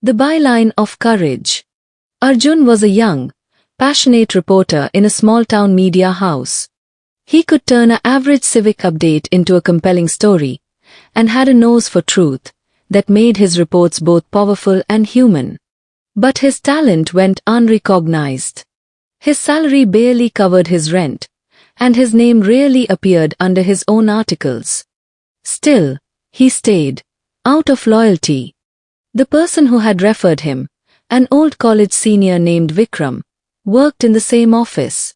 The byline of courage. Arjun was a young, passionate reporter in a small-town media house. He could turn an average civic update into a compelling story, and had a nose for truth that made his reports both powerful and human. But his talent went unrecognized. His salary barely covered his rent, and his name rarely appeared under his own articles. Still, he stayed, out of loyalty. The person who had referred him, an old college senior named Vikram, worked in the same office.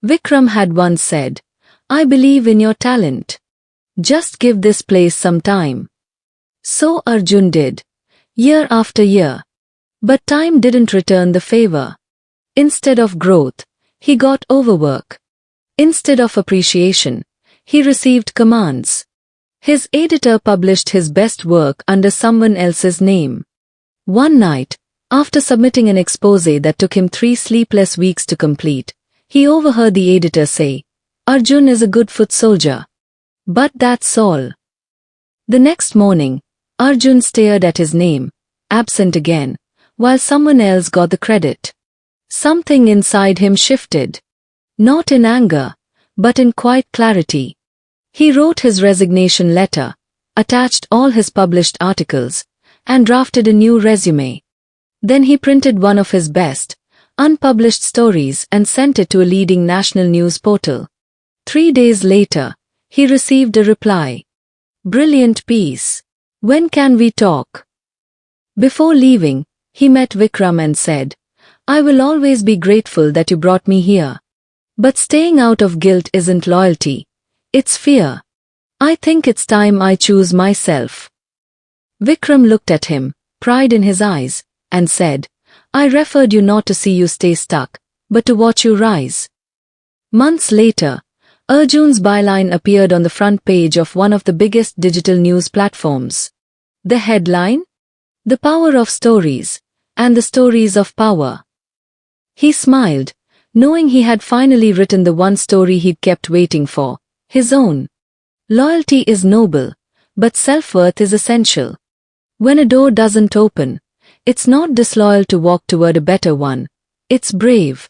Vikram had once said, "I believe in your talent. Just give this place some time." So Arjun did, year after year. But time didn't return the favor. Instead of growth, he got overwork. Instead of appreciation, he received commands. His editor published his best work under someone else's name. One night, after submitting an exposé that took him 3 sleepless weeks to complete, he overheard the editor say, "Arjun is a good foot soldier. But that's all." The next morning, Arjun stared at his name, absent again, while someone else got the credit. Something inside him shifted. Not in anger, but in quiet clarity. He wrote his resignation letter, attached all his published articles, and drafted a new resume. Then he printed one of his best, unpublished stories and sent it to a leading national news portal. 3 days later, he received a reply. "Brilliant piece. When can we talk?" Before leaving, he met Vikram and said, "I will always be grateful that you brought me here. But staying out of guilt isn't loyalty. It's fear. I think it's time I choose myself." Vikram looked at him, pride in his eyes, and said, "I referred you not to see you stay stuck, but to watch you rise." Months later, Arjun's byline appeared on the front page of one of the biggest digital news platforms. The headline? "The Power of Stories, and the Stories of Power." He smiled, knowing he had finally written the one story he'd kept waiting for, his own. Loyalty is noble, but self-worth is essential. When a door doesn't open, it's not disloyal to walk toward a better one. It's brave.